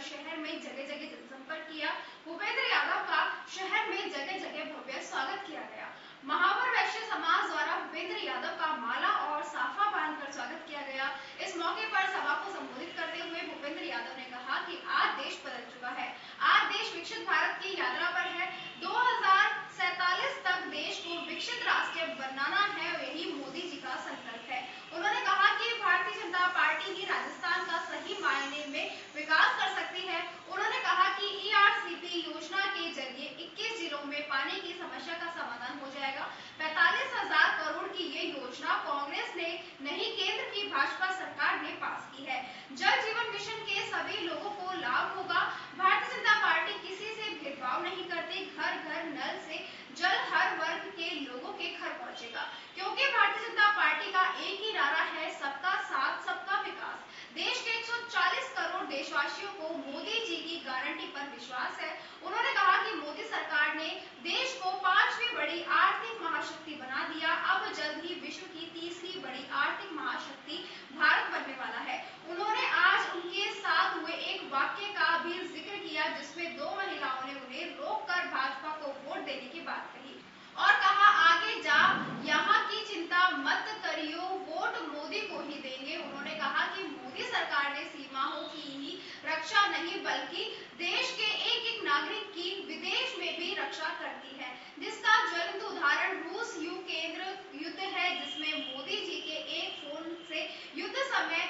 शहर में जगह जगह जनसंपर्क किया। भूपेंद्र यादव का शहर में जगह जगह भव्य स्वागत किया गया। महावर वैश्य समाज द्वारा भूपेंद्र यादव का माला और साफा बांधकर स्वागत किया गया। इस मौके पर सभा को संबोधित करते हुए भूपेंद्र यादव ने कहा कि आज देश बदल चुका है, आज देश विकसित भारत की यात्रा पर है। 2047 तक देश को विकसित राष्ट्र बनाना है, यही मोदी जी का संकल्प है। उन्होंने कहा कि भारतीय जनता पार्टी ही राजस्थान का सही मायने में विकास कर सकती है। उन्होंने कहा कि ERCP योजना के जरिए 21 जिलों में पानी की समस्या का समाधान हो जाएगा। 45,000 करोड़ की ये योजना कांग्रेस ने नहीं, केंद्र की भाजपा सरकार ने पास की है। जल जीवन मिशन के सभी लोगों को लाभ होगा। भारतीय जनता पार्टी किसी से भेदभाव नहीं करती, घर घर नल से जल हर वर्ग के लोगों के घर पहुंचेगा, क्योंकि भारतीय जनता पार्टी का एक ही नारा है, सबका साथ सबका विकास। देश के 140 करोड़ देशवासियों को मोदी जी की गारंटी पर विश्वास है। उन्होंने कहा कि मोदी सरकार ने देश को 5वीं बड़ी आर्थिक महाशक्ति बना दिया। अब जल्द ही विश्व की 3री बड़ी आर्थिक महाशक्ति भारत बनने वाला है। उन्होंने आज उनके साथ हुए एक वाक्य का भी जिक्र किया, जिसमें 2 महिलाओं ने उन्हें रोककर भाजपा को वोट देने की बात कही और कहा, आगे जा यहाँ की चिंता मत करियो, वोट मोदी को ही देंगे। उन्होंने कहा कि मोदी सरकार ने सीमाओं की ही रक्षा नहीं बल्कि देश के एक एक नागरिक की विदेश में भी रक्षा करती है, जिसका ज्वलंत उदाहरण रूस यूक्रेन युद्ध है, जिसमें मोदी जी के एक फोन से युद्ध समय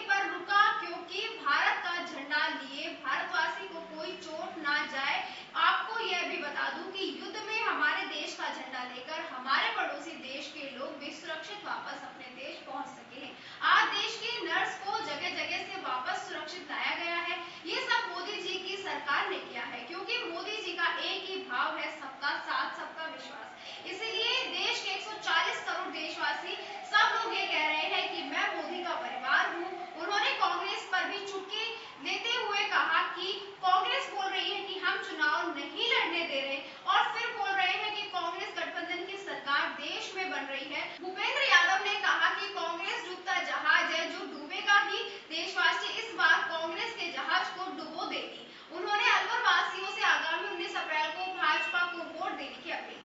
पर रुका, क्योंकि भारत का झंडा लिए भारतवासी को कोई चोट ना जाए। आपको यह भी बता दूं कि युद्ध में हमारे देश का झंडा लेकर हमारे पड़ोसी देश के लोग भी सुरक्षित वापस अपने देश पहुंच सके हैं। आज देश के नर्स को जगह जगह से वापस सुरक्षित लाया गया है। ये सब मोदी जी की सरकार ने किया है, क्योंकि मोदी जी का एक ही भाव है, सबका साथ सबका विश्वास। इसीलिए देश के 140 करोड़ देशवासी सब लोग ये कह रहे हैं कि मैं मोदी का परिवार हूँ। उन्होंने कांग्रेस पर भी चुटकी लेते हुए कहा कि कांग्रेस बोल रही है कि हम चुनाव नहीं लड़ने दे रहे, और फिर बोल रहे हैं कि कांग्रेस गठबंधन की सरकार देश में बन रही है। भूपेंद्र यादव ने कहा कि कांग्रेस डूबता जहाज है, जो डूबेगा ही। देशवासी इस बार कांग्रेस के जहाज को डुबो देगी। उन्होंने अलवर वासियों से आगामी 19 अप्रैल को भाजपा को वोट देने की अपील।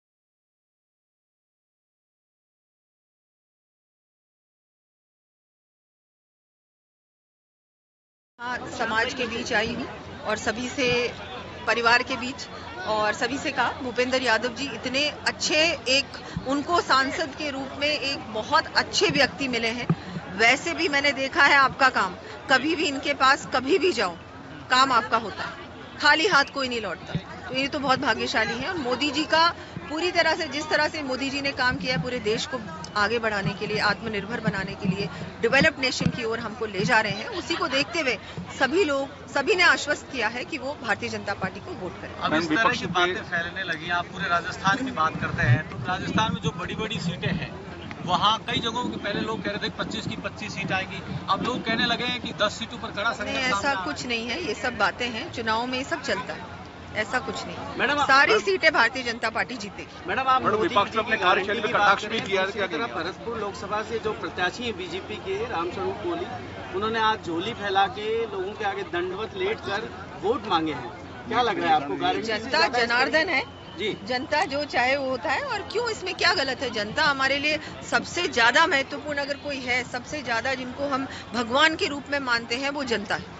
हाँ, समाज के बीच आई हूँ और सभी से, परिवार के बीच, और सभी से कहा भूपेंद्र यादव जी इतने अच्छे, एक उनको सांसद के रूप में एक बहुत अच्छे व्यक्ति मिले हैं। वैसे भी मैंने देखा है आपका काम, कभी भी इनके पास कभी भी जाओ काम आपका होता है, खाली हाथ कोई नहीं लौटता। तो ये तो बहुत भाग्यशाली है। और मोदी जी का पूरी तरह से, जिस तरह से मोदी जी ने काम किया है पूरे देश को आगे बढ़ाने के लिए, आत्मनिर्भर बनाने के लिए, डेवलप्ड नेशन की ओर हमको ले जा रहे हैं, उसी को देखते हुए सभी ने आश्वस्त किया है कि वो भारतीय जनता पार्टी को वोट करें। अब इस तरह की बातें फैलने लगी, आप पूरे राजस्थान की बात करते हैं, तो राजस्थान में जो बड़ी बड़ी सीटें हैं वहाँ कई जगहों के पहले लोग कह रहे थे 25 की 25 सीट आएगी, अब लोग कहने लगे हैं कि 10 सीटों पर खड़ा नहीं, ऐसा कुछ नहीं है। ये सब बातें हैं, चुनाव में ये सब चलता है, ऐसा कुछ नहीं। मैडम, सारी सीटें भारतीय जनता पार्टी जीतेगी। मैडम, आप विपक्ष अपने कार्यशैली में कटाक्ष भी किया है। भरतपुर लोकसभा से जो प्रत्याशी है बीजेपी के रामस्वरूप कोली, उन्होंने आज झोली फैला के लोगों के आगे दंडवत लेट कर वोट मांगे हैं। क्या लग रहा है आपको? जनता जनार्दन है जी, जनता जो चाहे वो होता है, और क्यों इसमें क्या गलत है? जनता हमारे लिए सबसे ज्यादा महत्वपूर्ण अगर कोई है, सबसे ज्यादा जिनको हम भगवान के रूप में मानते हैं, वो जनता है।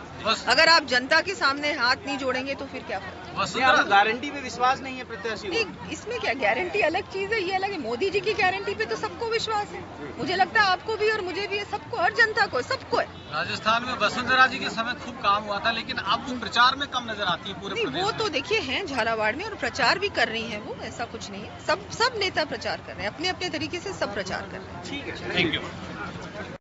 अगर आप जनता के सामने हाथ नहीं जोड़ेंगे तो फिर क्या फर्क? गारंटी पे विश्वास नहीं है प्रत्याशी? नहीं, इसमें क्या, गारंटी अलग चीज है, ये अलग है। मोदी जी की गारंटी पे तो सबको विश्वास है। मुझे लगता है आपको भी और मुझे भी, सबको, हर जनता को, सबको है। राजस्थान में वसुंधरा जी के समय खूब काम हुआ था, लेकिन अब वो प्रचार में कम नजर आती है पूरे प्रदेश में। वो तो देखिए हैं झालावाड़ में, और प्रचार भी कर रही है वो, ऐसा कुछ नहीं है। सब नेता प्रचार कर रहे हैं, अपने अपने तरीके से सब प्रचार कर रहे हैं। ठीक है, थैंक यू।